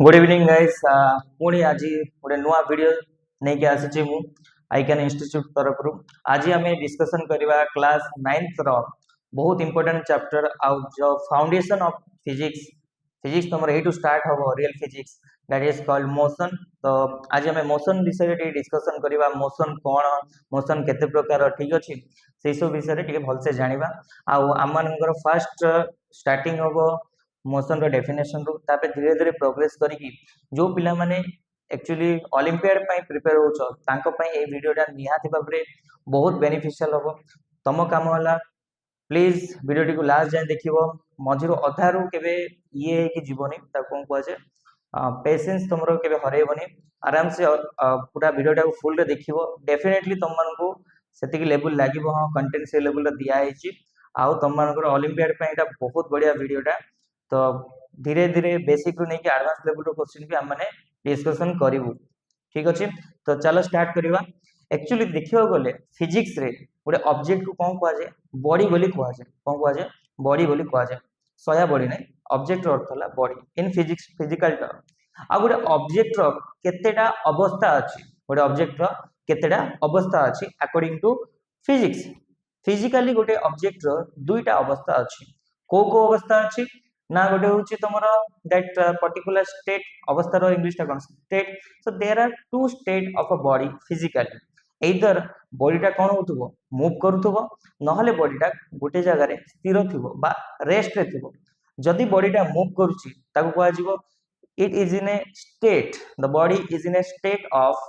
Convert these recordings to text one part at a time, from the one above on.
Good evening guys पुणी आज गोटे नुआ वीडियो नहीं के आसी मु आईकन इंस्टीट्यूट तरफ आज आम डिस्कसन करवा क्लास 9th रो बहुत इंपोर्टेंट चैप्टर आउ जो फाउंडेशन ऑफ फिजिक्स फिजिक्स तुम यू स्टार्ट हम real physics that is called motion. तो आज आम मोशन विषय डिस्कसन करवा मोशन कौन मोशन केते प्रकार ठीक अच्छे से सब विषय भलसे जाना आम फर्स्ट स्टार्टिंग हम मोशन रो डेफिनेशन रू तापर धीरे धीरे प्रोग्रेस करी जो पिला माने एक्चुअली ओलंपियाड पई प्रिपेयर होचो तांको पई ए वीडियोटा निहाती भाबरे बहुत बेनिफिशियल होबो। तम काम होला प्लीज वीडियोटी को लास्ट जाए देखिबो मझिरो अधारू केबे ये कि जीवनी ता कोन कहै छै पेशेंस तुमरो केबे हरेबनी आराम से पूरा वीडियोटा को फुल रे देखिबो डेफिनेटली तुम मानकू सेतिक लेवल लागिबो हां कंटेंट से लेवल रे दिया हैछि आउ तुम मानकर ओलंपियाड पई एटा बहुत बढ़िया वीडियोटा। तो धीरे धीरे बेसिक रू नहीं एडवांस लेवल रो क्वेश्चन भी हमने डिस्कशन करिवु ठीक अच्छे। तो चलो स्टार्ट करवा। एक्चुअली देखियो गले फिजिक्स रे गोटे ऑब्जेक्ट को कौन कह जाए बॉडी बोली कह जाए कौन कह जाए बॉडी बोली कह जाए सया बॉडी नहीं ऑब्जेक्ट रो अर्थ होला body in physics physical term आ गोटे ऑब्जेक्ट रो केतेटा अवस्था अछि गोटे ऑब्जेक्ट रो केतेटा अवस्था अछि अकॉर्डिंग टू फिजिक्स फिजिकली गोटे ऑब्जेक्ट रो दुईटा अवस्था अछि को अवस्था अछि ना गोटे होची तमरो दैट पर्टिकुलर स्टेट अवस्था रो इंग्लिश टा कोन state. So there are two state of a body physically either बॉडीटा कोन होतबो मूव करथबो नहले बॉडीटा गोटे जगह रे स्थिर थिबो बा रेस्ट रे थिबो जदी बॉडीटा मूव करूची ताको कहै जिवो it is in A state the body is in A state of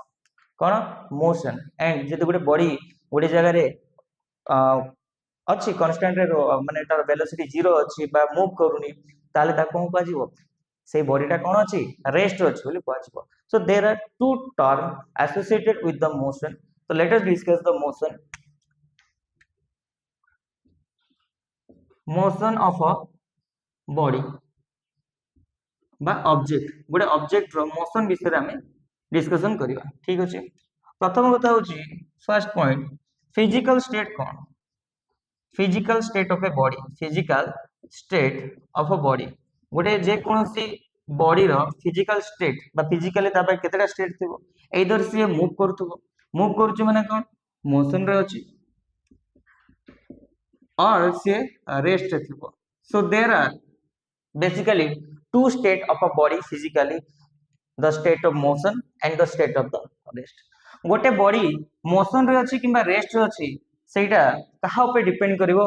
cone motion and जदी गोटे बॉडी गोटे जगह रे अच्छी कांस्टेंट रे माने तार वेलोसिटी 0 अच्छी बा मूव करूनी ताले ता कोन कहै जिवो से बॉडीटा कोन अछि रेस्ट अछि बोली कहै जिवो। So there are two term associated with the motion. तो let us discuss the motion motion of a body बा ऑब्जेक्ट गोटे ऑब्जेक्ट रो मोशन विषय में डिस्कशन करबा ठीक अछि। प्रथम कथा होची फर्स्ट पॉइंट फिजिकल स्टेट कोन physical state of a body physical state of a body गोटे जे कोनसी बॉडी रो फिजिकल स्टेट बा फिजिकली तापर केतेटा स्टेट थिबो एदर से मूव करछु माने कोन मोशन रे अछि और से रेस्ट रे थिबो। So there are basically two state of a body physically the state of motion and the state of the rest गोटे बॉडी मोशन रे अछि किबा रेस्ट रे अछि सेटा कहा ऊपर डिपेंड करिवो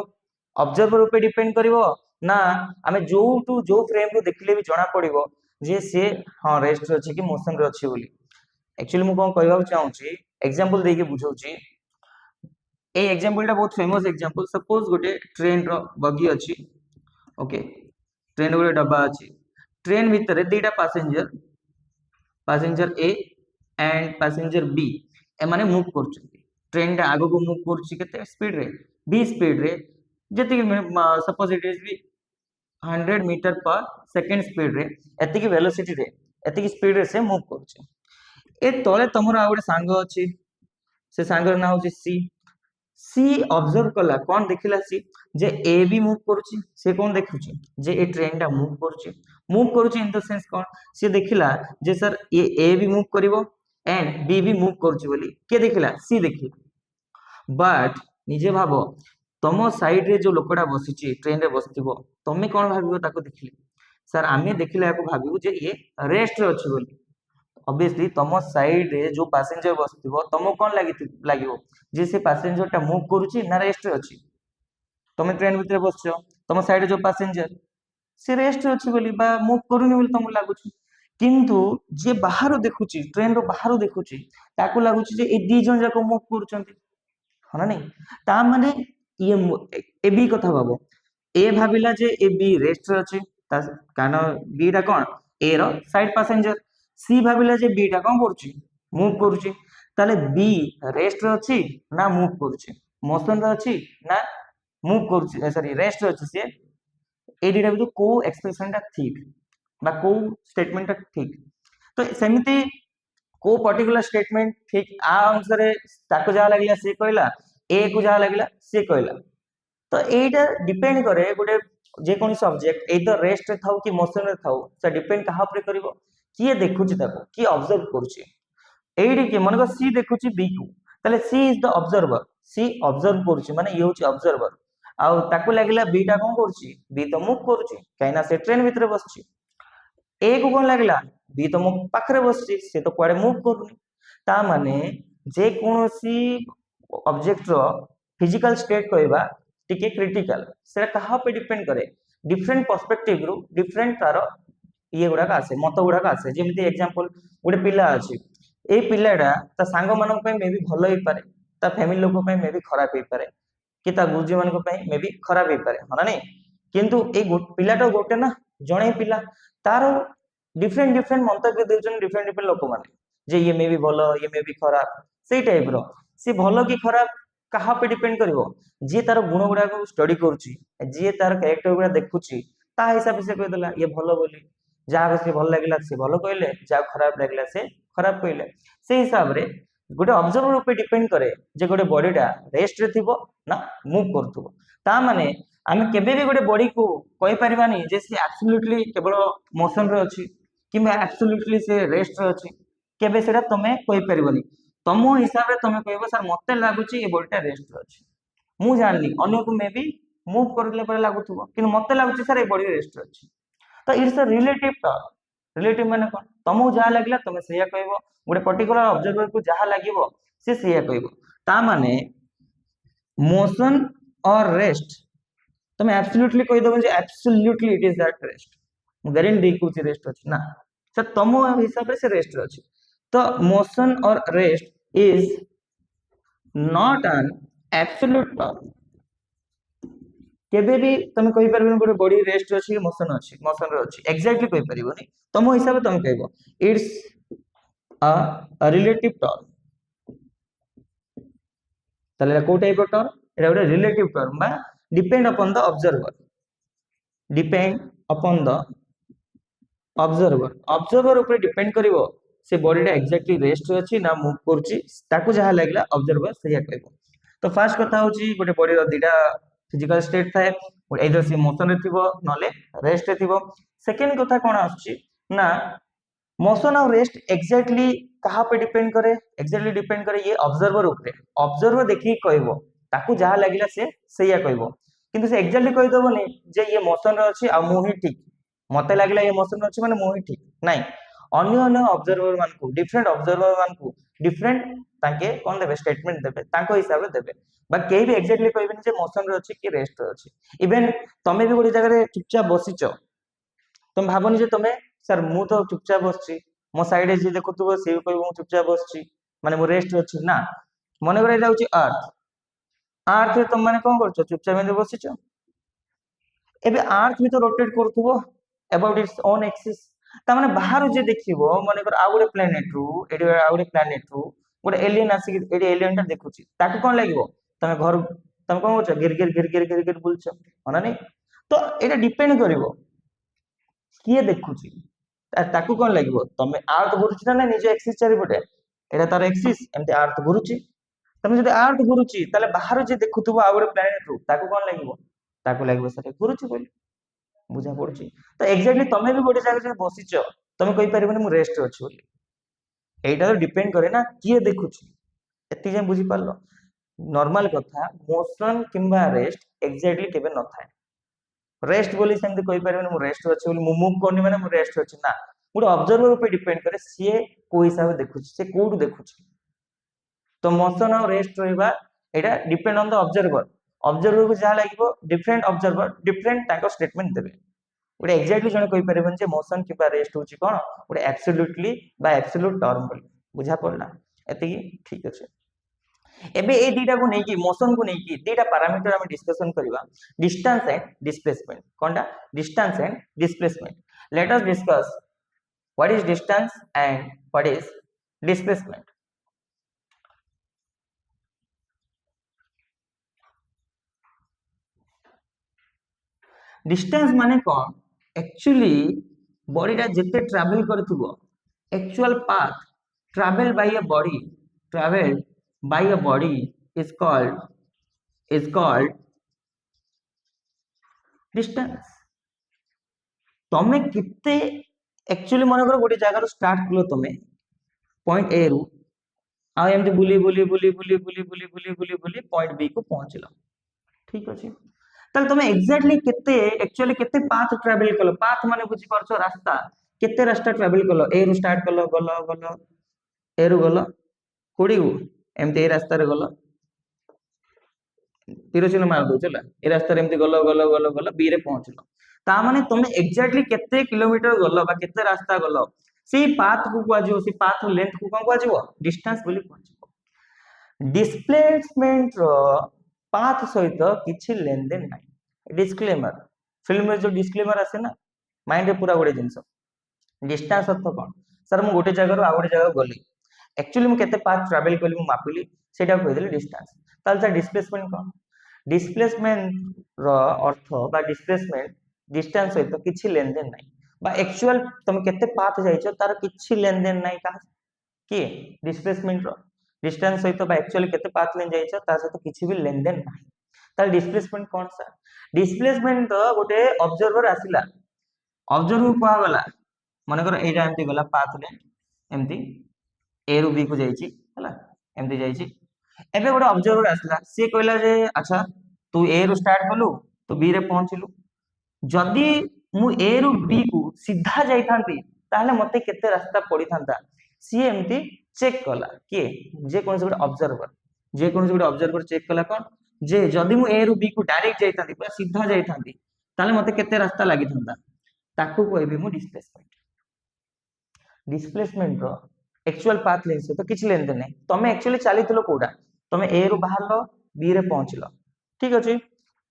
ऑब्जर्वर ऊपर डिपेंड करिवो ना आमे जो टू जो फ्रेम रो देखले भी जणा पड़िवो जे से हां रेस्ट रे अछि कि मोशन रे अछि बोली। एक्चुअली मु कोन कहबा चाहू छी एग्जांपल देके बुझाउ छी ए एग्जांपल टा बहुत फेमस एग्जांपल सपोज गोटे ट्रेन रो बगी अछि ओके ट्रेन गोटे डब्बा अछि ट्रेन भीतर दुईटा passenger A and passenger B A माने मूव करछथि ट्रेन टा आगो को मूव करछि केते स्पीड रे बी स्पीड रे जति suppose it is be 100 metre per second speed रे एतिकी वेलोसिटी रे एतिकी स्पीड रे से मूव करछि ए तळे तमरो आ गोटे सांग अछि से सांग ना होछि सी सी ऑब्जर्व कला कोन देखिला सी जे ए भी मूव करछि से कोन देखुछि जे ए ट्रेन टा मूव करूछि इन द सेंस कोन से देखिला जे सर ए भी मूव करिवो एंड बी भी मूव करूछि बोली के देखिला सी देखिला बट निजे भाबो तम साइड रे जो लोकड़ा बसिछि ट्रेन रे बसथिबो तमे कोन भाबिबो ताको देखिले सर आमे देखिले याको भाबिबो जे ये रेस्ट रे अछि बोली ऑब्वियसली तम साइड रे जो पैसेंजर बसथिबो तमो कोन लागिवो जे से पैसेंजर टा मूव करूछि ना रेस्ट रे अछि तमे ट्रेन भीतर बसछो तम साइड रे जो पैसेंजर से रेस्ट रे अछि बोली बा मूव करूनी बोली तमो लागुछि किंतु जे बाहर देखुछि ट्रेन रो बाहर देखुछि ताको लागुछि जे ए दी जन जाको मूव करूछंती हना नहीं ता माने ये ए बी कथा भाबो ए भाबिला जे ए बी रेस्ट रे अछि कानो बी टा कोन ए रो साइड पैसेंजर सी भाबिला जे बी टा कोन करूछि मूव करूछि ताले बी रेस्ट रे अछि ना मूव करूछि मोशन रे अछि ना मूव करूछि सॉरी रेस्ट रे अछि से ए डीटा भी को एक्सप्रेशन टा ठीक बा को स्टेटमेंट टा ठीक तो सेमिति को पर्टिकुलर स्टेटमेंट ठीक आ अनुसार ताको जा लागला से कहला ए को जा लागला से कहला तो एटा डिपेंड करे गोटे जे कोनी सब्जेक्ट एदर रेस्ट रे थाउ कि मोशन रे थाउ से डिपेंड कहा ऊपर करिवो किए देखुची ताको किए ऑब्जर्व करूची एडी के मन को सी देखुची बी को ताले C is the observer C observe करूची माने ये होची ऑब्जर्वर आउ ताको लागिला बी टा कोन करूची बी तो मूव करूची काइना से ट्रेन भीतर बसची ए को कोन लागिला बी तो मो पाखरे बसची से तो कुआडे मूव करूनी ता माने जे कोनोसी ऑब्जेक्ट रो फिजिकल स्टेट कहबा टिके क्रिटिकल सेटा कहा पे डिपेंड करे डिफरेंट पर्सपेक्टिव रु डिफरेंट तार ये गुड़ाक आसे मत गुड़ाक आसे जेमती एग्जांपल गोटे पिला अछि ए पिलाडा ता सांग मानक पे मे भी भलो ही पारे ता फैमिली लोक पे मे भी खराब ही पारे कि ता गुरुजी मानक पे मे भी खराब ही पारे हना नहीं किंतु ए पिलाटा गोटे ना जणे पिला तार डिफरेंट डिफरेंट मंतव्य देउछन डिफरेंट डिफरेंट लोक माने जे ये मे भी भलो ये मे भी खराब सेई टाइप रो से भलो कि खराब कहा पे डिपेंड करिवो जे तार गुण गुडा को स्टडी करूची जे तार कैरेक्टर गुडा देखुची ता हिसाब से कह देला ये भलो बोली जहाँ से भल लगे से भल कहले जहाँ खराब लगे से खराब कहले से हिसाब रे गोटे ऑब्जर्वर पे डिपेंड करे जे गोटे बॉडीटा रेस्ट रे थिबो ना मूव करथुबो ता माने आमे केबे भी गोटे बॉडी को कहि परिबानी जे से एब्सोल्युटली केवल मोशन रे अछि किबा एब्सोल्युटली से रेस्ट रे अछि केबे सेटा तमे कहि परिबनी तमो हिसाब रे तमे कहबो सर मते लागुची ए बॉडीटा रेस्ट रे अछि मु जानली अन्य को मे भी मूव करले पर लागुथुबो किंतु मते लागुची सर ए बॉडी रेस्ट रे अछि तो it's a relative term relative माने कोन तमो जहा लागला तमे सेया कहबो गोटे पर्टिकुलर ऑब्जर्वर को जहा लागिवो से सेया कहबो ता माने मोशन और रेस्ट तमे एब्सोल्युटली कहि दबो जे absolutely it is that rest guarantee कुछ रेस्ट अछि ना तो तमो हिसाब से रेस्ट अछि तो मोशन और rest is not an absolute term केबे भी तुम कहि परबो गोटे बॉडी रेस्ट अछि मोशन रे अछि एग्जैक्टली कहि परबोनी तमो हिसाब तुम कहबो इट्स अ रिलेटिव टर्म तले को टाइप ऑफ टर्म एटा गोटे रिलेटिव टर्म बा depend upon the observer depend upon the observer observer ऊपर डिपेंड करिवो से बॉडीटा एग्जैक्टली रेस्ट रे अछि ना मूव करछि ताको जहा लागला ऑब्जर्वर सहिया कहबो तो फर्स्ट कथा होची गोटे बॉडी रो दीटा फिजिकल स्टेट थाए एदर से मोशन रे थिबो नले रेस्ट रे थिबो सेकंड कथा कोन आछी ना मोशन और रेस्ट एग्जैक्टली कहा पे डिपेंड करे एग्जैक्टली डिपेंड करे ये ऑब्जर्वर ऊपर ऑब्जर्वर देखि कहबो ताको जहा लागिला से सहिया कहबो किंतु से एग्जैक्टली कहि दबोनी जे ये मोशन रे अछि आ मु ही ठीक मते लागिला ये मोशन रे अछि माने मु ही ठीक नाही अन्य अन्य ऑब्जर्वर मान को डिफरेंट ऑब्जर्वर मान को डिफरेंट ताके कोन देबे स्टेटमेंट देबे ताको हिसाब रे देबे बा केही भी एग्जैक्टली कहबेनी जे मोशन रे अछि कि रेस्ट रे अछि इवन तमे भी गोटे जगह रे चुपचाप बसिचो तुम भाबनी जे तमे सर मु तो चुपचाप बसची मो साइड जे देखुतबो से कहबो मु चुपचाप बसची माने मु रेस्ट अछि ना मने करे एटा होची अर्थ अर्थ तुम माने कोन करछो चुपचाप एमे बसिचो एबे अर्थ भी तो रोटेट करथुबो अबाउट इट्स ओन एक्सिस ता माने बाहर जे देखिबो माने कर आ गुटे प्लैनेट रु एडी आ गुटे प्लैनेट रु गुटे एलियन आसी एडी एलियन ता देखुची ताको कोन लागिवो तमे घर तमे कोन करछो गिर गिर गिर गिर गिर गिर बुलछो होना नहीं तो एटा डिपेंड करिवो किए देखुची ताकू कोन लागिवो तमे अर्थ घुरुची ना निज एक्सिस चारिपटे एटा तार एक्सिस एमते अर्थ घुरुची तमे जदि अर्थ घुरुची ताले बाहर जे देखुथुबो आ गुटे प्लैनेट रु ताकू कोन लागिवो ताकू लागिवो सर घुरुची बोली बुझा पड़ुची तो एग्जैक्टली तमे भी गोटे जगह जे बसिचो तमे कहि परिबनी मु रेस्ट अछि बोली एटा तो डिपेंड करे ना किए देखुची एति जे बुझी पारलो नॉर्मल कथा मोशन किंबा रेस्ट एग्जैक्टली केबे न थाए रेस्ट बोली सेमते कहि परिबनी मु रेस्ट अछि बोली मु मूव करनी माने मु रेस्ट अछि ना गुड ऑब्जर्वर ऊपर डिपेंड करे सीए को हिसाब से देखुची से कोड देखुची तो मोशन और रेस्ट रहबा एटा depend on the observer observer को जहा लागिवो डिफरेंट ऑब्जर्वर डिफरेंट ताको स्टेटमेंट देबे गोटे एग्जैक्टली जने कहि परिबन जे मोशन किबा रेस्ट होची कोन गोटे एब्सोल्युटली बा एब्सोल्यूट टर्म बोली बुझा पड़ला एति ठीक अछि एबे ए दीटा को नेकी मोशन को नेकी दीटा पैरामीटर हम डिस्कशन करबा डिस्टेंस एंड डिस्प्लेसमेंट कोनटा distance and displacement let us discuss what is distance and what is displacement distance माने कोन एक्चुअली बॉडीटा जिते ट्रैवल करथुबो actual path travel by a body is called distance तमे किते एक्चुअली मन कर गोटे जगह स्टार्ट कल तुम पॉइंट ए रु आमती बुली बुली बुली बुली बुली बुली बुली बुली बुली पॉइंट बी को पहुंचल ठीक अच्छे ताले तुम एक्जाक्टली केते एक्चुअली केते पाथ ट्रैवल कलो पाथ माने बुझी परछो रास्ता केते रास्ता ट्रैवल कलो ए रु स्टार्ट कलो गलो गलो ए रु गलो कोडी को एमती ए रास्ता रे गलो तीर चिन्ह मार दो चला ए रास्ता रे एमती गलो गलो गलो गलो बी रे पहुंचलो ता माने तुम एक्जाक्टली केते किलोमीटर गलो बा केते रास्ता गलो सी पाथ को कुआजिवो सी पाथ लेंथ को कोन कुआजिवो डिस्टेंस बोली कुआजिवो डिस्प्लेसमेंट रो पाथ सहित किछि लेन देन नाही डिस्क्लेमर फिल्म में जो डिस्क्लेमर आसे ना माइंड रे पूरा गोटे जिंस डिस्टेंस अर्थ कोन सर मु गोटे जगह रो आ गोटे जगह गली एक्चुअली मु केते पाथ ट्रैवल कली मु मापिली सेटा कहि देली डिस्टेंस ताल सर डिस्प्लेसमेंट कोन डिस्प्लेसमेंट रो अर्थ बा डिस्प्लेसमेंट डिस्टेंस सहित किछि लेन देन नाही बा एक्चुअल तुम केते पाथ जाइछो तार किछि लेन देन नाही का कि डिस्प्लेसमेंट रो डिस्टेंस सहित बा एक्चुअली केते पाथ लेन जाइछो तार सहित किछि भी लेन देन नाही तार डिस्प्लेसमेंट कोन सा डिस्प्लेसमेंट तो गोटे ऑब्जर्वर आसिला ऑब्जर्वर को गला माने कर एटा एमती गला पाथ लेन एमती ए रु बी को जाइछि हला एमती जाइछि एबे गोटे ऑब्जर्वर आसिला से कहला जे अच्छा तू ए रु स्टार्ट कलु तो बी रे पहुंचलु जदि मु ए रु बी को सीधा जाई थांती ताहले मते केते रास्ता पड़ी थांता सी एमती चेक कला के जे कोन से गोटे ऑब्जर्वर चेक कला कोन जे जदि मु ए रु बी को डायरेक्ट जाई थांती पूरा सीधा जाई थांती ताहले मते केते रास्ता लागि थांता ताकू कहबी मु डिस्प्लेसमेंट रो एक्चुअल पाथ लेन से तो किछ लेन देन नै तमे एक्चुअली चलीतलो कोडा तमे ए रु बाहरलो बी रे पहुंचलो ठीक अछि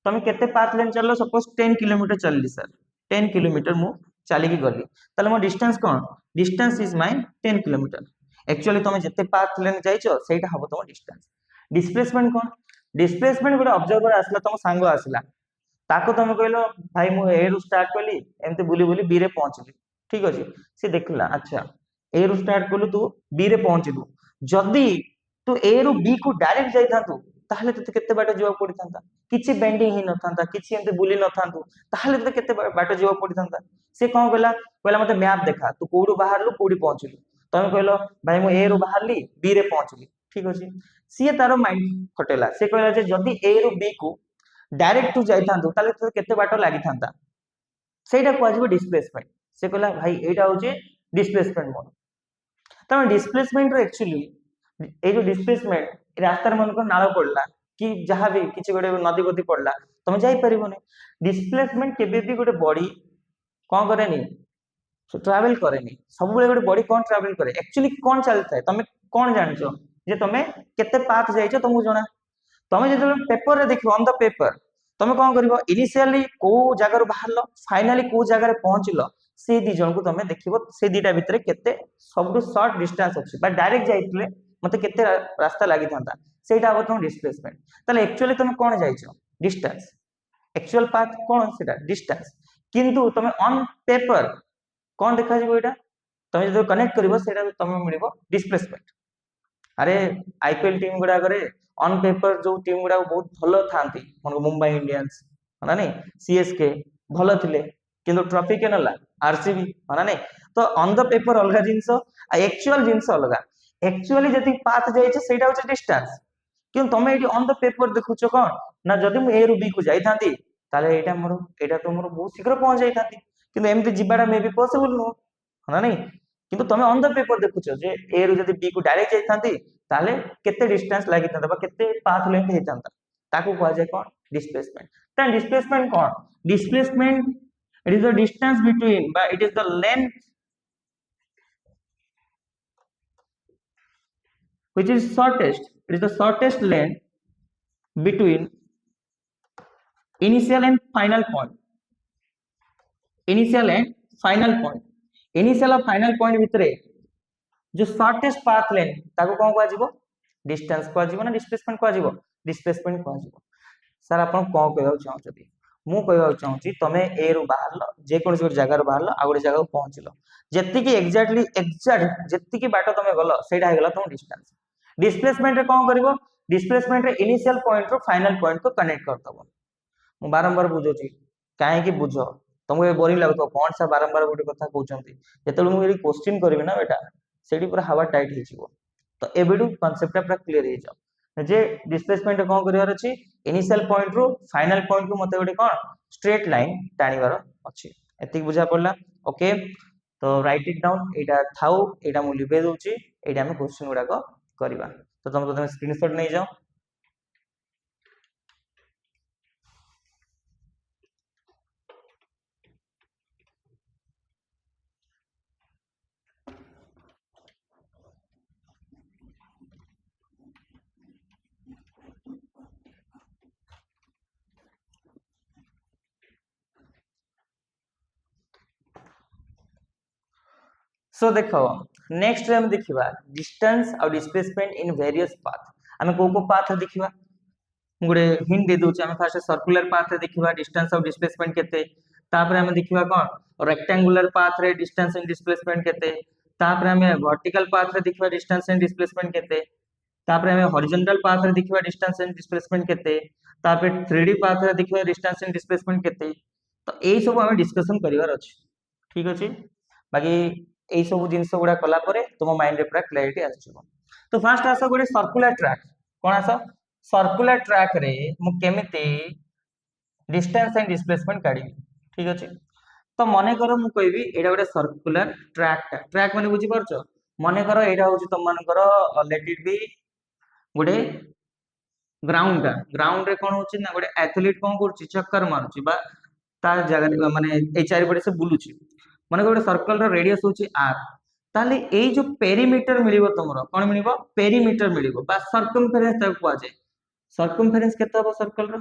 तमे केते पाथ लेन चललो सपोज 10 किलोमीटर चलली सर 10 किलोमीटर मु चली की गली ताले मो distance cone distance is my 10 kilometre actually तमे जते पाथ लेन जाइछो सेटा हबो तम डिस्टेंस डिस्प्लेसमेंट कोन डिस्प्लेसमेंट गोटे ऑब्जर्वर आसला तम सांग आसला ताको तमे कहलो भाई मु ए रु स्टार्ट कली एमते बुली बुली बी रे पहुंचली ठीक अछि से देखला अच्छा ए रु स्टार्ट कलु तू बी रे पहुंचलु जदी तू ए रु बी को डायरेक्ट जाई थांतु ताहले तते केते बाट जीवा पड़ी थांता किछि बेंडिंग ही न थांता किछि एमते बुली न थांतु ताहले तते केते बाट जीवा पड़ी थांता से कोन कहला मते मैप देखा तू कोडू बाहरलु कोडी पहुंचलु तमे कहलो भाई मु ए रु बाहरली बी रे पहुंचली ठीक अछि सी तारो माइंड खटेला से कहला जे जदी ए रु बी को डायरेक्ट तू जाई थांतु ताहले तते केते बाट लागि थांता सेटा कोआजिबो डिस्प्लेसमेंट से कहला भाई एटा होचे डिस्प्लेसमेंट मोड तमे डिस्प्लेसमेंट रो एक्चुअली ए जो डिस्प्लेसमेंट रास्ता मन को नाळ पड़ला कि जहां भी किछि गोटे नदी गति पड़ला तमे जाई परिबोनी डिस्प्लेसमेंट केबे भी गोटे बॉडी कोन करेनी ट्रैवल करेनी सब बेले गोटे बॉडी कोन ट्रैवल करे एक्चुअली कोन चलता है तमे कोन जानछो जे तमे केते पाथ जाइछो तुमको जणा तमे जे पेपर रे देखियो ऑन द पेपर तमे कोन करबो इनिशियली को जगह रो बाहरलो फाइनली को जगह रे पहुंचलो से दी जन को तमे देखिबो से दीटा भितरे केते सबटु शॉर्ट डिस्टेंस अछि बट डायरेक्ट जाइतले मते केते रास्ता लागि थांता सेटा अब तुम डिस्प्लेसमेंट ताले एक्चुअली तुम कोन जाइछो डिस्टेंस एक्चुअल पाथ कोन सेटा डिस्टेंस किंतु तुम ऑन पेपर कोन देखा जिवो एटा तुम जो कनेक्ट करबो सेटा तुम मिलिबो डिस्प्लेसमेंट अरे आईपीएल टीम गुडा करे ऑन पेपर जो टीम गुडा बहुत भलो थांती मन मुंबई इंडियंस माना नहीं सीएसके भलो थिले किंतु ट्रॉफी के नला आरसीबी माना नहीं तो ऑन द पेपर अलगा जिंस एक्चुअल जिंस अलगा एक्चुअली जति पाथ जाइछे सेटा होचे डिस्टेंस किंतु तमे एटी ऑन द पेपर देखुछो कोन ना जदि मु ए रु बी को जाई थांती ताले एटा तो मोर बहुत शीघ्र पहुंच जाई थांती किंतु एमती जिबाडा मे बी पॉसिबल नो माना नहीं किंतु तमे ऑन द पेपर देखुछो जे ए रु जदि बी को डायरेक्ट जाई थांती ताले केते डिस्टेंस लागि थांता बा केते पाथ लेंथ हे थांता ताको कहै जे कोन डिस्प्लेसमेंट ता displacement cone displacement it is the distance between but it is the length which is shortest it is the shortest length between initial and final point initial and final point initial और final point भितरे जो shortest path length ताको कोन कहै जिवो distance कहै जिवो ना displacement कहै जिवो displacement कहै जिवो सर आपण कोन कहै चाहौ छथि मु कहबा चाहूची तमे ए रु बाहरलो जे कोन से जगह रो बाहरलो आ गोटे जगह को पहुंचलो जत्ति की एक्जेक्ट जत्ति की बाटो तमे गलो सेटा हे गला तुम डिस्टेंस डिस्प्लेसमेंट रे कोन करबो डिस्प्लेसमेंट रे इनिशियल पॉइंट रो फाइनल पॉइंट को कनेक्ट कर दबो मु बारंबार बुझोची काहे की बुझो तुमको बोरिंग लगुव कौन सा बारंबार गोटे कथा कहते जो मुझे क्वेश्चन करी ना बेटा से पूरा हवा टाइट हो तो एबेडू कॉन्सेप्ट पूरा क्लियर हो जाओ जे डिस्प्लेसमेंट कौन कर अच्छी इनिशियल पॉइंट रु फाइनल पॉइंट को मत गोटे कौन स्ट्रेट लाइन टाणीबार अच्छी एति बुझा पड़ा ओके तो राइट इट डाउन एटा थाउ एटा मु लिबे दोची एटा हम क्वेश्चन गुडा को करबा तो तुम प्रथम स्क्रीनशॉट नहीं जाओ सो देखो नेक्स्ट हम देखिबा डिस्टेंस और डिस्प्लेसमेंट इन वेरियस पाथ हमें को पाथ देखिबा गुडे हिंट दे दोचे हमें फर्स्ट सर्कुलर पाथ रे देखिबा डिस्टेंस और डिस्प्लेसमेंट केते तापर हमें देखिबा कोन रेक्टेंगुलर पाथ रे डिस्टेंस एंड डिस्प्लेसमेंट केते तापर हमें वर्टिकल पाथ रे देखिबा डिस्टेंस एंड डिस्प्लेसमेंट केते तापर हमें हॉरिजॉन्टल पाथ रे देखिबा डिस्टेंस एंड डिस्प्लेसमेंट केते तापर 3D पाथ रे देखिबा डिस्टेंस एंड डिस्प्लेसमेंट केते तो एई सब हमें डिस्कशन करिवार अछि ठीक अछि बाकी एई सब जिंस गुडा कला परे तुम माइंड रे पूरा क्लैरिटी आछिबो तो फर्स्ट आसो गोटे सर्कुलर ट्रैक कोन आसो सर्कुलर ट्रैक रे मु केमिति डिस्टेंस एंड डिस्प्लेसमेंट काढी ठीक अछि तो मने करो मु कहबी एटा गोटे सर्कुलर ट्रैक माने बुझी परछो मने करो एटा होची तुम मानकर लेट इट बी गोटे ग्राउंड रे कोन होची ना गोटे एथलीट कोन करची चक्कर मारुची बा ता जगह माने ए चारि पटे से बुलुची माने गोटे सर्कल रो रेडियस होची r ताले एई जो पेरीमीटर मिलिबो तमरो कोन मिलिबो पेरीमीटर मिलिबो बा सर्कमफेरेंस ताको कुआ जाय सर्कमफेरेंस केते हबो सर्कल रो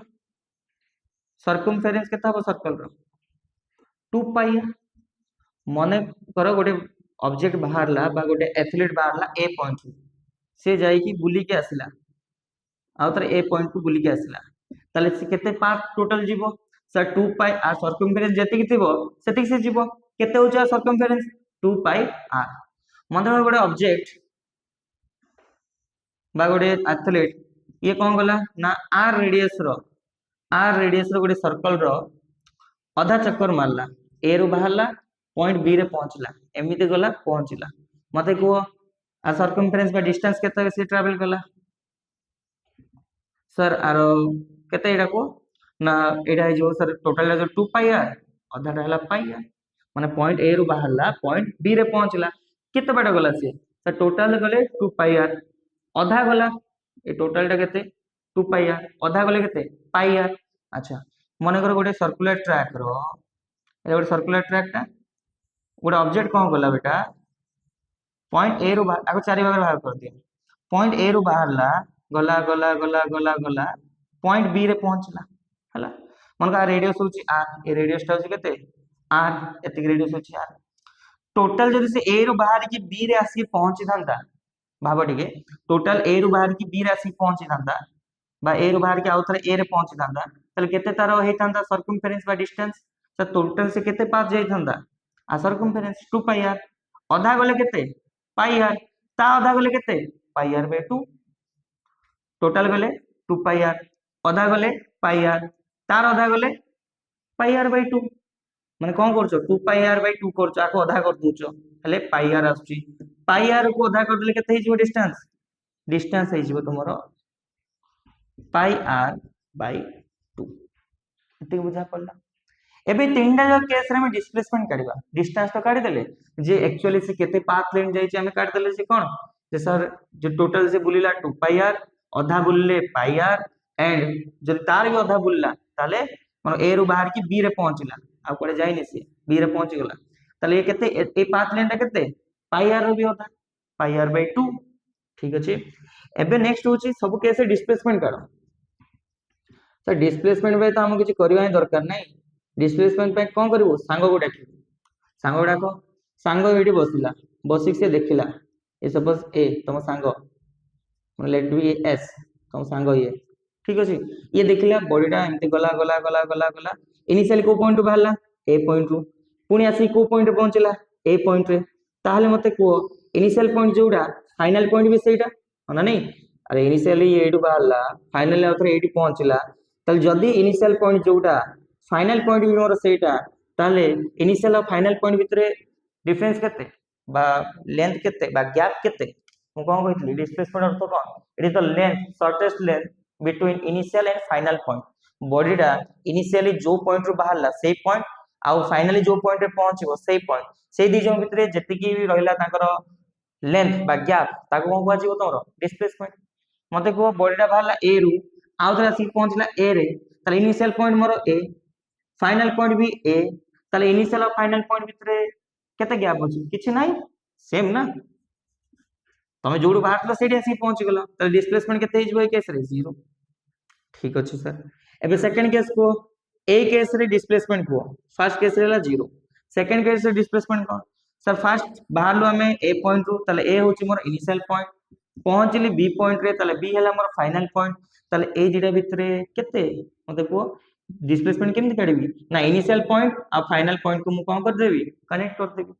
सर्कमफेरेंस केते हबो सर्कल रो 2 पाई मने करो गोटे ऑब्जेक्ट बाहरला बा गोटे एथलीट बाहरला ए पॉइंट से जाई की बुली के आसिला आउतर ए पॉइंट को बुली के आसिला ताले से केते पाथ टोटल जीवो सर 2 पाई आर सर्कमफेरेंस जेति की थिबो सेति से जीवो केते होचा सर्कमफेरेंस 2 पाई आर मतलब गोटे ऑब्जेक्ट बा गोटे एथलीट ये कौन गला ना आर रेडियस रो गोटे सर्कल रो अधा चक्कर मारला ए रु बाहरला पॉइंट बी रे पहुंचला एमिति गला पहुंचला मते को आ सर्कमफेरेंस बा डिस्टेंस केते से ट्रैवल कला सर आरो केते एटा को ना एटा जो सर टोटल जो 2 पाई आर अधा रहला पाई आर माने पॉइंट ए रु बाहरला पॉइंट बी रे पहुंचला केते बाटा गला से सर टोटल गले 2 पाई आर अधा गला ए टोटल टा केते 2 पाई आर अधा गले केते पाई आर अच्छा मने कर गोटे सर्कुलर ट्रैक रो ए गोटे सर्कुलर ट्रैक टा गोटे ऑब्जेक्ट कोन गला बेटा पॉइंट ए रु आको चारि भाग बाहर कर दिया पॉइंट ए रु बाहरला गला गला गला गला गला पॉइंट बी रे पहुंचला हला मन का रेडियस होची आर ए रेडियस टा होची केते आर एतिक रेडियस होची आर टोटल जदि से ए रु बाहर की बी रे आसी पहुंची थांता भाबो टिके टोटल ए रु बाहर की बी रे आसी पहुंची थांता बा ए रु बाहर के आउथरे ए रे पहुंची थांता तले केते तारो हे थांता सर्कमफेरेंस बा डिस्टेंस तो टोटल से केते पाथ जाई थांता आ सर्कमफेरेंस 2 पाई आर अधा गले केते पाई आर ता अधा गले केते पाई आर बाय 2 टोटल गले 2 पाई आर अधा गले पाई आर तार अधा गले पाई आर बाय 2 माने कोन करछो 2 पाई आर बाय 2 करछो आको अधा कर दूचो हले पाई आर आछी पाई आर को अधा कर देले केते हिजो डिस्टेंस हिजो तुमरो पाई आर बाय 2 एते बुझा पड़ला एबे तीनटा जो केस रे हम डिस्प्लेसमेंट काढिबा डिस्टेंस तो काढी देले जे एक्चुअली से केते पाथ लेन जाई छै हमें काढ देले से कोन जे सर जो टोटल से बुलिला 2 पाई आर अधा बुलले पाई आर एंड जब तार भी अधा बुलला ताले मानो ए रु बाहर की बी रे पहुंचला आ कोडे जाइनी से बी रे पहुंच गेला ताले ये केते ए पाथ लेन ता केते पाई आर रो भी होता पाई आर बाय 2 ठीक अछि एबे नेक्स्ट होची सब केस डिस्प्लेसमेंट काढो सर डिस्प्लेसमेंट बे तो हम किछ करबा दरकार नै डिस्प्लेसमेंट पे कोन करबो सांगो को डाकी सांगो डाको सांगो एठी बसिला बसिक से देखिला ए सपोज ए तम सांगो लेट बी एस तम सांगो ये ठीक अछि ये देखिला बॉडीटा एमती गला गला गला गला गला इनिशियल को पॉइंट बाहरला ए पॉइंट रु पुनी आसी को पॉइंट पहुंचला ए पॉइंट रे ताहले मते को इनिशियल पॉइंट जोडा फाइनल पॉइंट भी सेटा ना नहीं अरे इनिशियली एडू बाहरला फाइनल आउथरे एटी पहुंचला तल जदी इनिशियल पॉइंट जोडा फाइनल पॉइंट भी मोर सेटा ताले इनिशियल और फाइनल पॉइंट भितर डिफरेंस केते बा लेंथ केते बा गैप केते मु कोन कहितली डिस्प्लेसमेंट अर्थ कोन it is the length shortest length between initial and final point बॉडीटा इनिशियली जो पॉइंट रो बाहरला सेही पॉइंट आउ फाइनली जो पॉइंट रे पहुंचबो सेही पॉइंट सेही दी जो भितर जेतिकी भी रहिला ताकर लेंथ बा गैप ताको कोन कुआ जीवो तोरो डिस्प्लेसमेंट मते को बॉडीटा बाहरला ए रु आउ थरा सी पहुंचला ए रे ताले initial point more A final point भी ए ताले इनिशियल और फाइनल पॉइंट भितर केते गैप अछि किछि नाही सेम ना तमे जोडू बाहर सेठी आसी पहुंची गला ताले डिस्प्लेसमेंट केते हिजबो ए केस रे 0 ठीक अछि सर एबे सेकंड केस को ए केस रे डिस्प्लेसमेंट को फर्स्ट केस रे ला 0 सेकंड केस रे डिस्प्लेसमेंट को सर फर्स्ट बाहर लो हमें ए पॉइंट रो ताले ए होची मोर इनिशियल पॉइंट पहुंचली बी पॉइंट रे ताले बी हला मोर फाइनल पॉइंट ताले ए जिडा भितरे केते मते को डिस्प्लेसमेंट केमति काढबी ना इनिशियल पॉइंट आ फाइनल पॉइंट को मु कोन कर देबी कनेक्ट कर देबी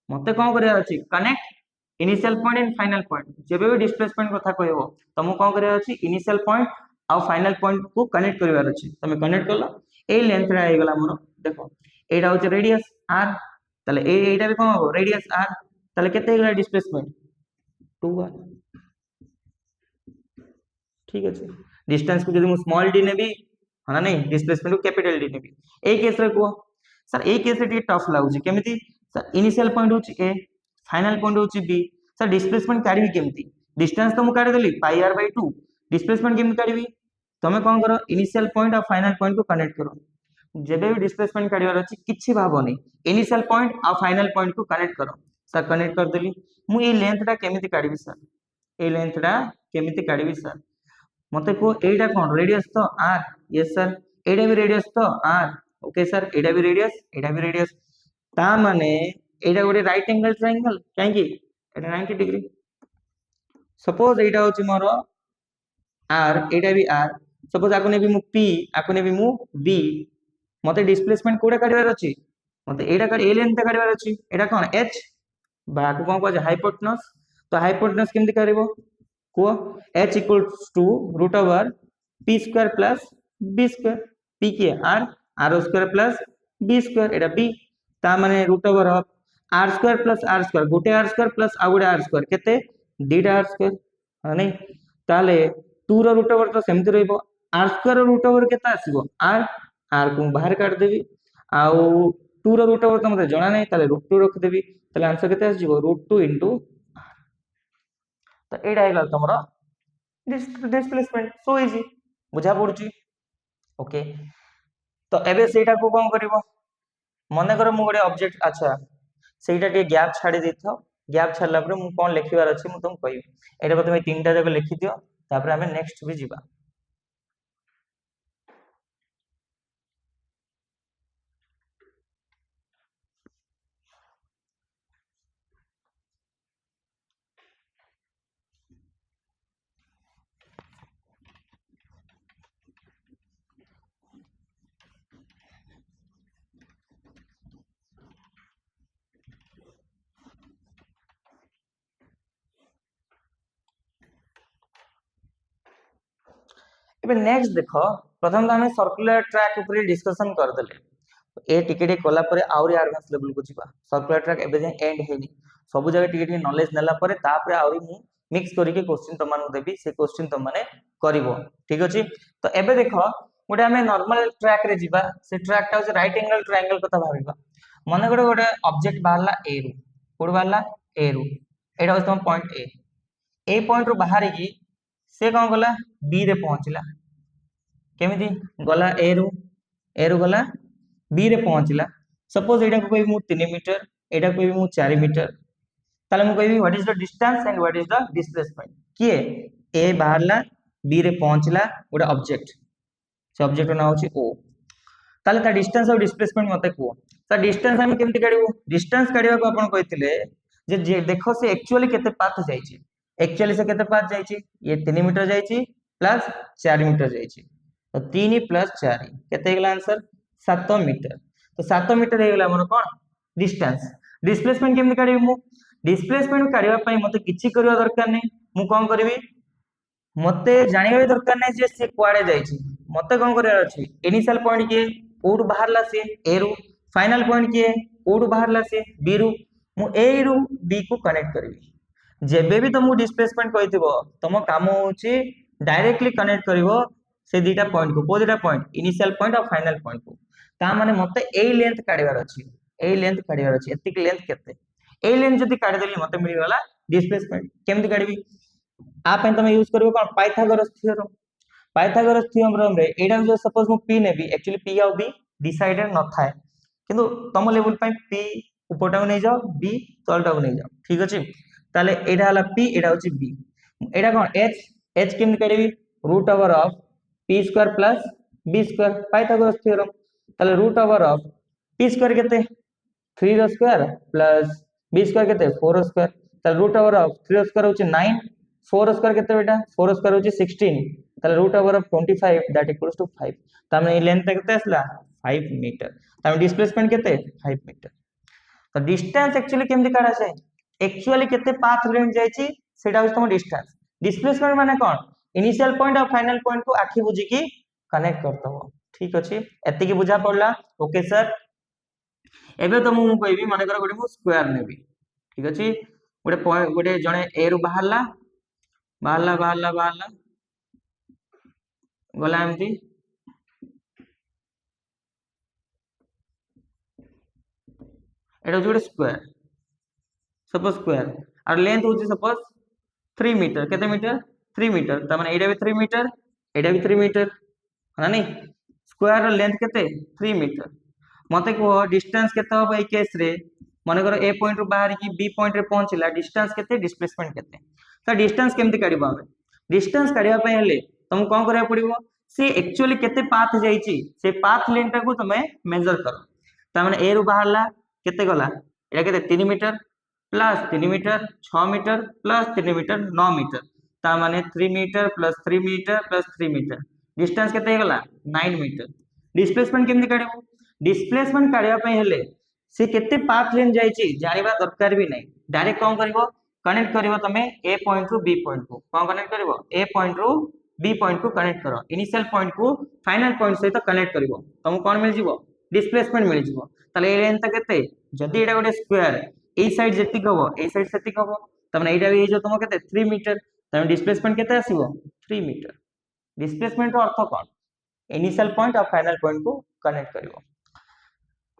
मते कोन करिया अछि connect initial point and final point जेबे भी डिस्प्लेसमेंट कथा कहबो तमु कोन करिया अछि इनिशियल पॉइंट आ फाइनल पॉइंट को कनेक्ट करिवार अछि तमे कनेक्ट करला ए लेंथ रे आइ गला मोर देखो एटा होचे रेडियस r ताले एटा भी कोन हो रेडियस r ताले केते हे गला डिस्प्लेसमेंट 2r ठीक अछि डिस्टेंस को जदि मु स्मॉल d नेबी हां नहीं डिस्प्लेसमेंट को कैपिटल d नेबी ए केस रे को सर ए केस रे टफ लागुची केमिति सर इनिशियल पॉइंट होची ए फाइनल पॉइंट होची बी सर डिस्प्लेसमेंट काढबी केमिति डिस्टेंस तो मु काढी देली पाई r बाय 2 डिस्प्लेसमेंट केमिति काढबी तमे कोन करो इनिशियल पॉइंट और फाइनल पॉइंट को कनेक्ट करो जेबे भी डिस्प्लेसमेंट काढिवार अछि किछि भाबोनी इनिशियल पॉइंट और फाइनल पॉइंट को कनेक्ट करो सर कनेक्ट कर देली मु ए लेंथटा केमिति काढबी सर ए लेंथटा केमिति काढबी सर मते को एटा कोन रेडियस तो r यस सर एटा भी रेडियस तो r ओके सर एटा भी रेडियस ता माने एटा गोटे राइट एंगल ट्रायंगल काहे कि एटा 90 डिग्री सपोज एटा होची मोर r एटा भी r सपोज आको ने भी मु p आको ने भी मु b मते डिस्प्लेसमेंट कोडा काढिवार अछि मते एटा काढ ए लेंथ काढिवार अछि एटा कोन h बा को कोन को हाइपोटेनस तो हाइपोटेनस केमति काढिबो को h equals to root over p square plus b square p के r square plus b square एटा b ता माने root over of r square गोटे r स्क्वायर प्लस आ गोटे r स्क्वायर केते डीटा r स्क्वायर हां नहीं ताले 2 रो रूट ओवर तो सेमति रहइबो r square rho root over केता आसीबो r को बाहर काट देबी आउ 2 रो रूट ओवर तो मते जणा नहीं ताले रूट 2 रख देबी ताले आंसर केते आसीबो रूट 2 इनटू तो एडा हेला तमरा डिस्प्लेसमेंट सो इजी बुझा पड़ुची ओके तो एबे सेटा को कोन करबो मने कर मु गोटे ऑब्जेक्ट अच्छा सेटा के गैप छाडी देथो गैप छाडला पर मु कोन लिखिवार अछि मु तुम कहबी एटा प्रथमे तीनटा जगह लिखि दियो तापर हमें नेक्स्ट भी जीवा एबे नेक्स्ट देखो प्रथम तो हमें सर्कुलर ट्रैक ऊपर डिस्कशन कर देले ए टिके कला परे आउरी एडवांस लेवल को जीवा सर्कुलर ट्रैक एबे जे एंड हेनी सब जगह टिके नॉलेज नेला परे तापरे आउरी मु मिक्स करके क्वेश्चन त मानु देबी से क्वेश्चन त माने करिवो ठीक अछि तो एबे देखो गोटे हमें नॉर्मल ट्रैक रे जीवा से ट्रैक ता राइट एंगल ट्रायंगल कथा भाबिबा माने गोटे ऑब्जेक्ट बाहरला ए रु कोड बाहरला ए रु एटा होस तुम पॉइंट ए पॉइंट रो बाहर की से कोन गला बी रे पहुंचला केमिति गला ए रु गला बी रे पहुंचला सपोज एटा को कहबी मु 3 मीटर एटा को कहबी मु 4 मीटर ताले मु कहबी what is the distance and what is the displacement किए ए बाहरला बी रे पहुंचला गोटे ऑब्जेक्ट से ऑब्जेक्ट ना होची ओ ताले ता डिस्टेंस और डिस्प्लेसमेंट मते को ता डिस्टेंस हम केमिति काढिबो डिस्टेंस काढिबा को आपण कहितले जे देखो से एक्चुअली केते पाथ जाईची एक्चुअली से केते पाथ जाईची ये 3 मीटर जाईची प्लस 4 मीटर जाईची तो 3 प्लस 4 केते गेला आंसर 7 मीटर तो 7 मीटर हे गेला हमर कोन डिस्टेंस डिस्प्लेसमेंट केमिति काढिबो मु डिस्प्लेसमेंट काढिबा पई मते किछि करबा दरकार नै मु कोन करबी मते जानिबा दरकार नै जे से कुआडे जाईची मते कोन करबा अछि इनिशियल पॉइंट के कोड बाहरला से ए रु फाइनल पॉइंट किए कोडू बाहरला से बी रु मु ए रु बी को कनेक्ट करबी जेबे भी तुमको डिस्प्लेसमेंट कहिथिबो तुम काम होची डायरेक्टली कनेक्ट करिवो से दीटा पॉइंट को को दीटा पॉइंट इनिशियल पॉइंट और फाइनल पॉइंट को ता माने मते ए लेंथ काढिबार अछि ए लेंथ काढिबार अछि एतिक लेंथ केते ए लेंथ जदी काढि देली मते मिली गला डिस्प्लेसमेंट केमति काढबी आ पे तुम यूज करबो कोन पाइथागोरस थ्योरम पाइथागोरस थ्योरम रे एडा जो सपोज मु पी नेबी एक्चुअली पी और बी डिसाइडेड न थाए किंतु तुम लेवल पे पी उपरटा को नै जाओ बी तलटा को नै जाओ ठीक अछि ताले एडा हला पी एडा होची बी एडा कोन एच एच केमति काढबी root over of P square plus B square Pythagoras theorem ताले root over of P square केते 3 रो स्क्वायर प्लस बी स्क्वायर केते 4 रो स्क्वायर ताले रूट ओवर ऑफ 3 रो स्क्वायर होची 9 4 रो स्क्वायर केते बेटा 4 रो स्क्वायर होची 16 ताले root over of 25 that equals to 5 तामे लेंथ केते आसला 5 मीटर तामे डिस्प्लेसमेंट केते 5 मीटर तो डिस्टेंस एक्चुअली केमति काढा जाय एक्चुअली केते पाथ लेंथ जायची सेटा होय तुम डिस्टेंस डिस्प्लेसमेंट माने कोन इनिशियल पॉइंट और फाइनल पॉइंट को आखी बुझी की कनेक्ट करतबो ठीक अछि एति की बुझा पड़ला ओके सर एबे तो मु कहबी माने कर गोटे मु स्क्वायर नेबी ठीक अछि गोटे पॉइंट गोटे जणे ए रु बाहरला बाहरला बाहरला बाहरला गला एमती एटा जोड़े स्क्वायर सपोज स्क्वायर और लेंथ होची सपोज 3 मीटर केते मीटर 3 मीटर त माने एटा भी 3 मीटर एटा भी 3 मीटर है नहीं स्क्वायर लेंथ केते 3 मीटर मते को डिस्टेंस केते हो भाई केस रे माने करो ए पॉइंट रु बाहर की बी पॉइंट रे पहुंचला डिस्टेंस केते डिस्प्लेसमेंट केते त डिस्टेंस केमति काढिबा हमें डिस्टेंस काढिबा पय हेले तुम कोन करिया पड़िबो से एक्चुअली केते पाथ जाईची से पाथ लेंथ को तुमे मेजर करो त माने ए रु बाहरला केते गला एटा केते 3 metre plus 3 metre 6 metre plus 3 metre 9 metre ता माने 3 metre plus 3 metre plus 3 metre distance केते गला 9 मीटर डिस्प्लेसमेंट केमति काढिबो डिस्प्लेसमेंट काढिबा पय हेले से केते पाथ लेन जाईची जानिबा दरकार भी नै डायरेक्ट कोन करबो कनेक्ट करबो तमे ए पॉइंट रु बी पॉइंट को कोन कनेक्ट करबो ए पॉइंट रु बी पॉइंट को कनेक्ट करो इनिशियल पॉइंट को फाइनल पॉइंट सहित कनेक्ट करबो तुम कोन मिल जिवो डिस्प्लेसमेंट मिल जिवो ताले ए लेंथ केते जदी एटा गोटे स्क्वायर ए साइड जेतिक हबो ए साइड सेतिक हबो तमने एटा भी जो तुम केते 3 मीटर तमे डिस्प्लेसमेंट केते आसीबो 3 मीटर डिस्प्लेसमेंट रो अर्थ कोन इनिशियल पॉइंट और फाइनल पॉइंट को कनेक्ट करिवो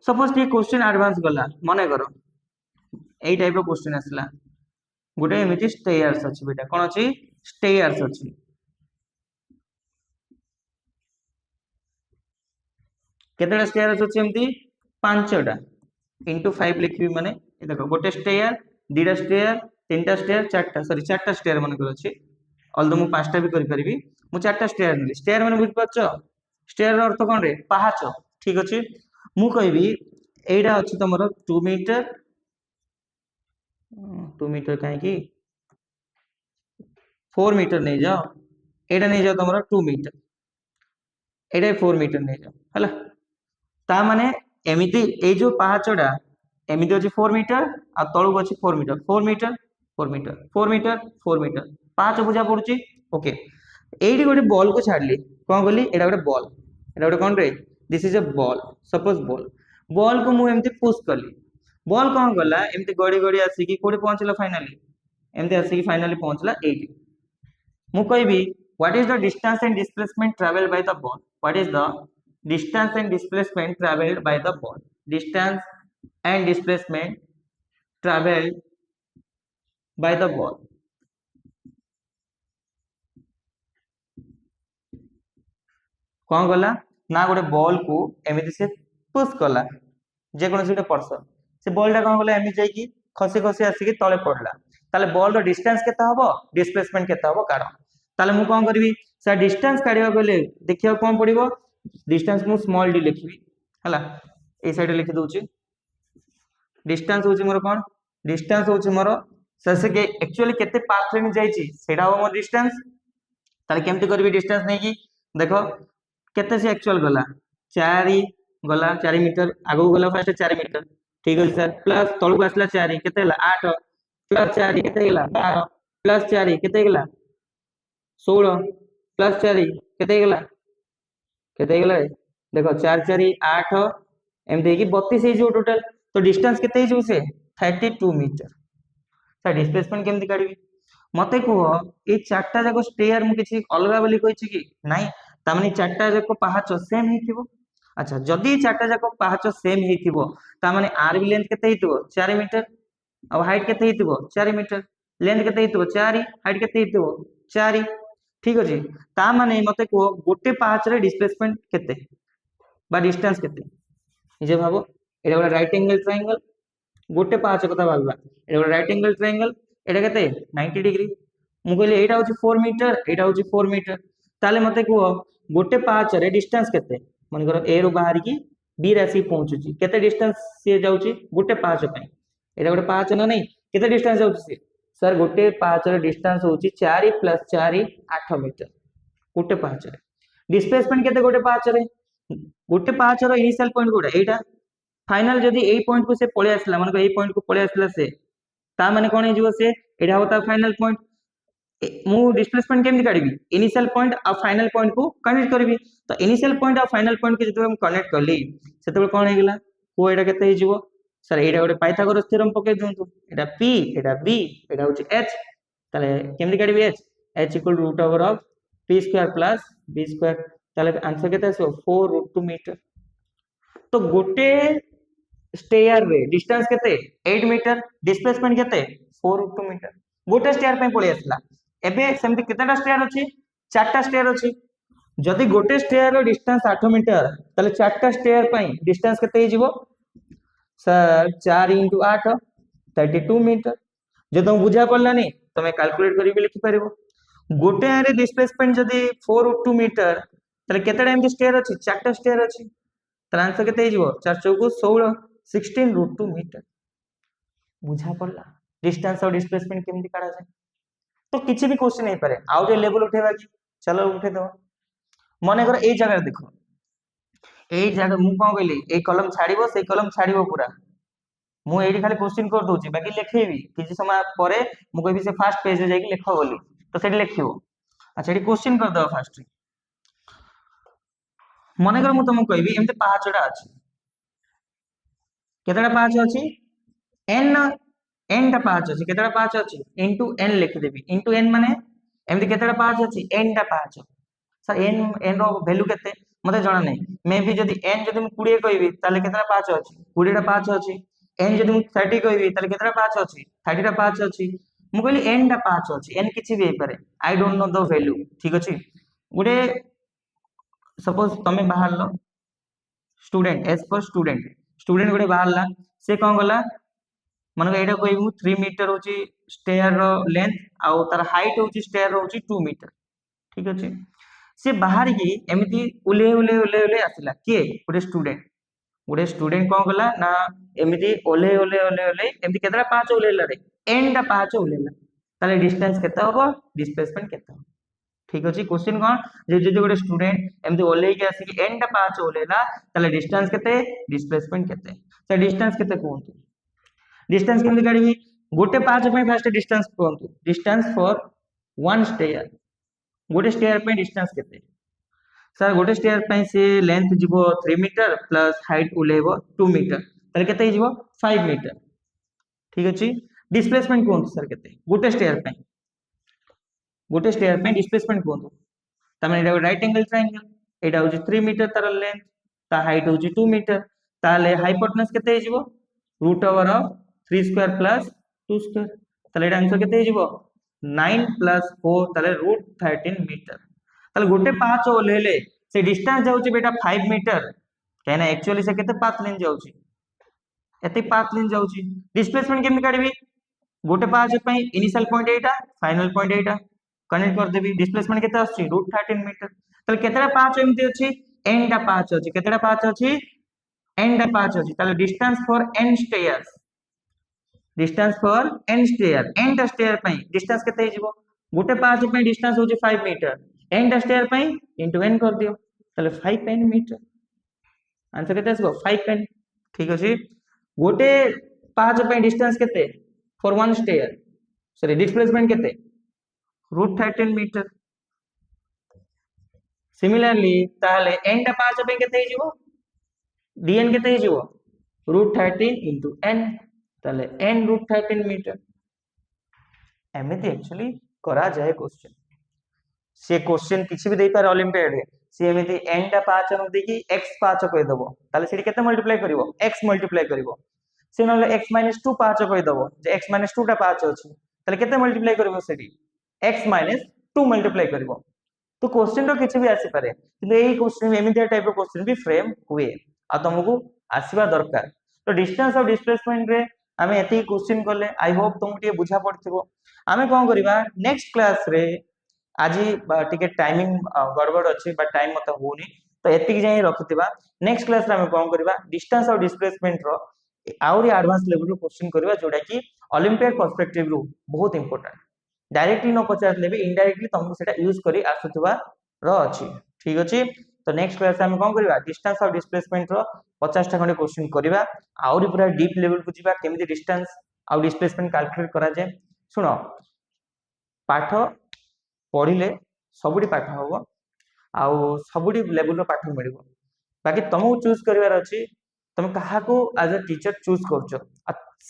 सपोज ये क्वेश्चन एडवांस गला माने करो एई टाइप रो क्वेश्चन आसला गोटे एमिति स्टेयर्स अछि बेटा कोन अछि स्टेयर्स अछि केतेटा स्टेयर्स अछि एमिति पांचटा into 5 लिखबी माने ए देखो गोटे स्टेयर दीटा स्टेयर तीनटा स्टेयर चारटा सॉरी चारटा स्टेयर मन कर अछि ऑल्दो मु पांचटा भी करि परिबी मु चारटा स्टेयर नेली स्टेयर माने बुझ पाछो स्टेयर रो अर्थ कोन रे पाहाच ठीक अछि मु कहबी एइडा अछि तमरो 2 मीटर काहे की 4 मीटर नै जाओ एइडा नै जाओ तमरो 2 मीटर एइडा 4 मीटर नै जाओ हला ता माने एमिति ए जो पाहाचडा एमिति अछि 4 मीटर आ तळु अछि 4 meter 4 meter 4 meter 4 meter 4 meter पाहाच बुझा पडुची ओके एइडी गोटे बॉल को छाडली कोन गली एडा गोटे बॉल एडा गोटे कोन रे this is a ball suppose ball को मु एमिति पुश करली बॉल कोन गला एमिति गडी गडी आसी की कोडी पहुंचला फाइनली एमिति आसी की फाइनली पहुंचला एइडी मु कहबी what is the distance and displacement travelled by the ball what is the distance and displacement traveled by the ball distance and displacement traveled by the ball कौन गला ना गोटे बॉल को एमिति से पुश कला जे कोन से पर्सन से बॉल टा कौन गला एमिति जाई की खसी खसी आसी की तळे पडला ताले बॉल रो डिस्टेंस केता हबो डिस्प्लेसमेंट केता हबो काढ ताले मु कोन करबी से डिस्टेंस काढिबा गले देखियो कोन पडिबो डिस्टेंस मु स्मॉल डी लिखबी हला ए साइड लिखि दोची डिस्टेंस होची मोर कोन डिस्टेंस होची मोर से के एक्चुअली केते पाथ लेन जाईची सेडा हो मोर डिस्टेंस ताले केमति करबी डिस्टेंस नै की देखो केते से एक्चुअल गला 4 गला 4 मीटर आगो गला फर्स्ट 4 मीटर ठीक है सर प्लस तळु आसला 4 केते हला 8 प्लस 4 केते हला 12 प्लस 4 केते हला 16 प्लस 4 केते हला केते गला देखो 4 4 8 एमती कि 32 हो टोटल तो डिस्टेंस केते हो से 32 मीटर सर डिस्प्लेसमेंट केमती काढबी मते कह ये चार्टा जाक स्टेयर मु किसी अलग बोली कहि कि नाइ ता माने चार्टा जाक पाहाच सेम हेतिबो अच्छा जदि चार्टा जाक पाहाच सेम हेतिबो ता माने आर भी लेंथ केते हेतिबो 4 मीटर अब हाइट केते हेतिबो 4 मीटर लेंथ केते हेतिबो 4 हाइट केते हेतिबो 4 ठीक अछि ता माने मते कह गोटे पाहाच रे डिस्प्लेसमेंट केते बा डिस्टेंस केते निजे भाबो एटा गोटे राइट एंगल ट्रायंगल गोटे पाहाच कथा भाबा एटा गोटे राइट एंगल ट्रायंगल एटा केते 90 डिग्री मु कहले एटा होची 4 मीटर एटा होची 4 मीटर ताले मते कह गोटे पाहाच रे डिस्टेंस केते मन करो ए रो बाहर की बी राशि पहुंचुची केते डिस्टेंस से जाउची गोटे पाहाच पई एटा गोटे पाहाच न नहीं केते डिस्टेंस जाउची से सर गोटे पाहाच रे डिस्टेंस होची 4 + 4 8 मीटर गोटे पाहाच रे डिस्प्लेसमेंट केते गोटे पाहाच रो इनिशियल पॉइंट गोटा एटा फाइनल जदि एई पॉइंट को से पळे आसला माने एई पॉइंट को पळे आसला से ता माने कोन हे जिवो से एटा होता फाइनल पॉइंट मु डिस्प्लेसमेंट केमति काढबी इनिशियल पॉइंट आ फाइनल पॉइंट को कनेक्ट करबी तो इनिशियल पॉइंट आ फाइनल पॉइंट के जदि हम कनेक्ट करली सेते कोन हे गेला को एटा केते हे जिवो सर एटा गोटे पाइथागोरस थ्योरम पके दियंतु एटा p एटा b एटा होची h ताले केमति काढबी h h = p² + b² ताले आंसर केते आसो 4√2 मीटर तो गोटे स्टेयर रे डिस्टेंस केते 8 मीटर डिस्प्लेसमेंट केते 4√2 मीटर गोटे स्टेयर पे पळे आसला एबे सेमति केतेटा स्टेयर अछि चारटा स्टेयर अछि जदि गोटे स्टेयर रो डिस्टेंस 8 मीटर ताले चारटा स्टेयर पे डिस्टेंस केते हे जिवो सर 4 * 8 32 मीटर जे तुम बुझा पड़लानी तमे कैलकुलेट करी लिखि परिबो गोटे आरे डिस्प्लेसमेंट जदि 4√2 मीटर ताले केतेटा एमति स्टेयर अछि चारटा स्टेयर अछि ताले आंसर केते हे जिवो 4 * 4 = 16 16√2 मीटर बुझा पड़ला डिस्टेंस और डिस्प्लेसमेंट केमति काढा जाय तो किछि भी क्वेश्चन नहीं पारे आउ जे लेवल उठेबा कि चलो उठे दो मने कर ए जगह देखो ए जगह मु कोन कहली ए कलम छाड़िबो से कलम छाड़िबो पूरा मु एडी खाली क्वेश्चन कर दोची बाकी लिखेबी किछि समय परे मु कहबी से फर्स्ट पेज रे जाई लिखो बोली तो सेठी लिखिबो अच्छा एडी क्वेश्चन कर दो फर्स्ट मने कर मु तुमको कहबी एमते पांचटा अछि केतटा पांच अछि n n टा पांच अछि केतटा पांच अछि इनटू n लिख देबी इनटू n माने एमते केतटा पांच अछि n टा पांच सर n रो वैल्यू केते मते जणा नै मे भी जदी n जदी मु 20 कहबी ताले केतटा पांच अछि 20 टा पांच अछि n जदी मु 30 कहबी ताले केतटा पांच अछि 30 टा पांच अछि मु कहली n टा पांच अछि n किछि भी हे पारे I don't know the value ठीक अछि गुडे सपोज तमे बाहर लो स्टूडेंट एज पर स्टूडेंट गुडे बाहर ला से कोन गला माने एटा कहबी मु 3 मीटर होची स्टेयर रो लेंथ आउ तार हाइट होची स्टेयर रो होची 2 मीटर ठीक अछि से बाहर की एमिति उले आसिला के गुडे स्टूडेंट कोन गला ना एमिति ओले एमिति केतरा पांच उलेला रे n टा पांच उलेला ताले डिस्टेंस केता होबो डिस्प्लेसमेंट केता होबो ठीक अछि क्वेश्चन कोन जे जे गोटे स्टूडेंट एमिति ओले के आसी कि n टा पांच उलेला ताले डिस्टेंस केते डिस्प्लेसमेंट केते से डिस्टेंस केते कोंतु डिस्टेंस केमति काढबी गोटे पांच पे फर्स्ट डिस्टेंस कोंतु डिस्टेंस फॉर वन स्टेयर गोटे स्टेयर पे डिस्टेंस केते सर गोटे स्टेयर पे से लेंथ जिवो 3 मीटर प्लस हाइट उलेबो 2 मीटर ताले केते जिवो 5 मीटर ठीक अछि डिस्प्लेसमेंट कोंतु सर केते गोटे स्टेयर पे डिस्प्लेसमेंट कोंतु तमे एटा राइट एंगल ट्रायंगल एटा होची 3 मीटर तार लेंथ ता हाइट होची 2 मीटर ताले हाइपोटेनस केते जिवो √3² + 2² ताले एटा आंसर केते जिवो 9 + 4 ताले √13 मीटर ताले गोटे पांच ओलेले से डिस्टेंस जाउची बेटा 5 मीटर कहना एक्चुअली से केते पाथ लेन जाउची एते पाथ लेन जाउची डिस्प्लेसमेंट केमि काढबी गोटे पांच पे इनिशियल पॉइंट एटा फाइनल पॉइंट एटा कनेक्ट कर देबी डिस्प्लेसमेंट केते आछी √13 मीटर ताले केतेटा पांच एमती अछि n टा पांच अछि केतेटा पांच अछि n टा पांच अछि ताले distance for n stairs n टा स्टेयर पे डिस्टेंस केते हिजबो गोटे पांच पे डिस्टेंस होची 5 मीटर n टा स्टेयर पे इनटू n कर दियो ताले 5 n मीटर आंसर केते आसबो 5 n ठीक अछि गोटे पांच पे डिस्टेंस केते for one stair sorry displacement केते √13 मीटर सिमिलरली ताले n टा पांच पे केते हिजबो dn केते हे जीवो √13 into n ताले n √13 मीटर एमिति एक्चुअली करा जाए क्वेश्चन से क्वेश्चन किसी भी दे पारे ओलंपियाड रे से एमिति n टा 5 न देकी x 5 कहि दबो ताले सेठी केते मल्टीप्लाई करिवो x मल्टीप्लाई करिवो से नले x - 2 5 कहि दबो जे x - 2 टा 5 अछि ताले केते मल्टीप्लाई करिवो सेठी x - 2 मल्टीप्लाई करिवो तो क्वेश्चन रो किछि भी आसी पारे किंतु एई क्वेश्चन एमिति टाइप रो क्वेश्चन भी फ्रेम हुए आ तुमको आसीबा दरकार तो डिस्टेंस और डिस्प्लेसमेंट रे आमे एति क्वेश्चन करले आई होप तुमको टिके बुझा पड़थिबो आमे कोन करिबा नेक्स्ट क्लास रे आज टिके टाइमिंग गड़बड़ अछि बट टाइम मत होनी तो एतिक जाई रखिथिबा नेक्स्ट क्लास रे हम कोन करबा डिस्टेंस और डिस्प्लेसमेंट रो आउरी एडवांस लेवल रो क्वेश्चन करबा जोडा कि ओलंपियाड पर्सपेक्टिव रो बहुत इंपोर्टेंट डायरेक्टली न पचारले भी इनडायरेक्टली तुमको सेटा यूज करी आसुथबा रो अछि ठीक अछि तो नेक्स्ट क्लास हम कोन करबा डिस्टेंस और डिस्प्लेसमेंट रो 50 टा खंडे क्वेश्चन करबा आउरी पूरा डीप लेवल को जिबा केमिति डिस्टेंस और डिस्प्लेसमेंट कैलकुलेट करा जाय सुनो पाठ पढ़िले सबुडी पाठ हबो आउ सबुडी लेवल रो पाठ मिलिबो बाकी तुमको चूज करिवार अछि तुम कहा को एज अ टीचर चूज करछो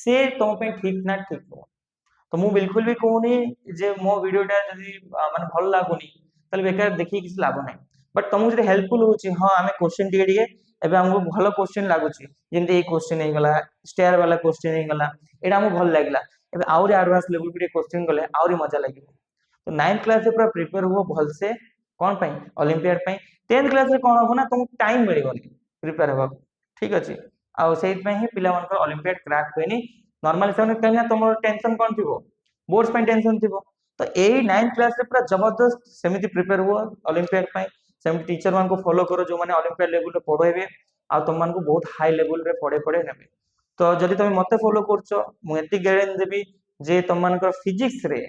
से तुम पे ठीक ना ठीक हो तो मु बिल्कुल भी कहूनी जे मो वीडियोटा जदी माने भल लागुनी तले बेकार देखि किछ लाभ नै बट तुमको जदी हेल्पफुल होची हां हमें क्वेश्चन टिके एबे हमको भलो क्वेश्चन लागुची जेंति ए क्वेश्चन हे गला स्टेयर वाला क्वेश्चन हे गला एडा हमको भल लागला एबे आउरी एडवांस लेवल पे क्वेश्चन गले आउरी मजा लागिबो तो 9th क्लास रे पूरा प्रिपेयर हुओ भल से कोन पई ओलंपियाड पई 10th क्लास रे कोन हो ना तुमको टाइम मिलिबोनी प्रिपेयर होबा ठीक अछि आ सेहि पई ही पिला मन को ओलंपियाड क्रैक होइनी नॉर्मल से कहना तुम टेंशन कोन थिबो बोर्ड्स पई टेंशन थिबो तो एई 9th क्लास रे पूरा जबरदस्त सेमिति प्रिपेयर हुओ ओलंपियाड पई सेमिति टीचर मान को फॉलो करो जो माने ओलंपियाड लेवल रे पढाइबे आ तुम मान को बहुत हाई लेवल रे पढे नेबे तो जदी तुम मते फॉलो करछो मु एति गारंटी देबी जे तुम मान को फिजिक्स रे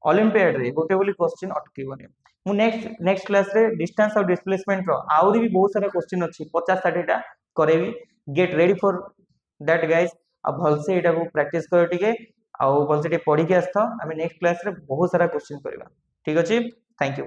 ओलंपियाड रे गोटे बोली क्वेश्चन अटकीबोनी मु नेक्स्ट क्लास रे डिस्टेंस और डिस्प्लेसमेंट रो आउरी भी बहुत सारा क्वेश्चन अछि 50 60 टा करेबी get ready for that guys आ भल से एटा को प्रैक्टिस करो टिके आ भल से टिके पढी के आस्थो आमे नेक्स्ट क्लास रे बहुत सारा क्वेश्चन करबा ठीक अछि थैंक यू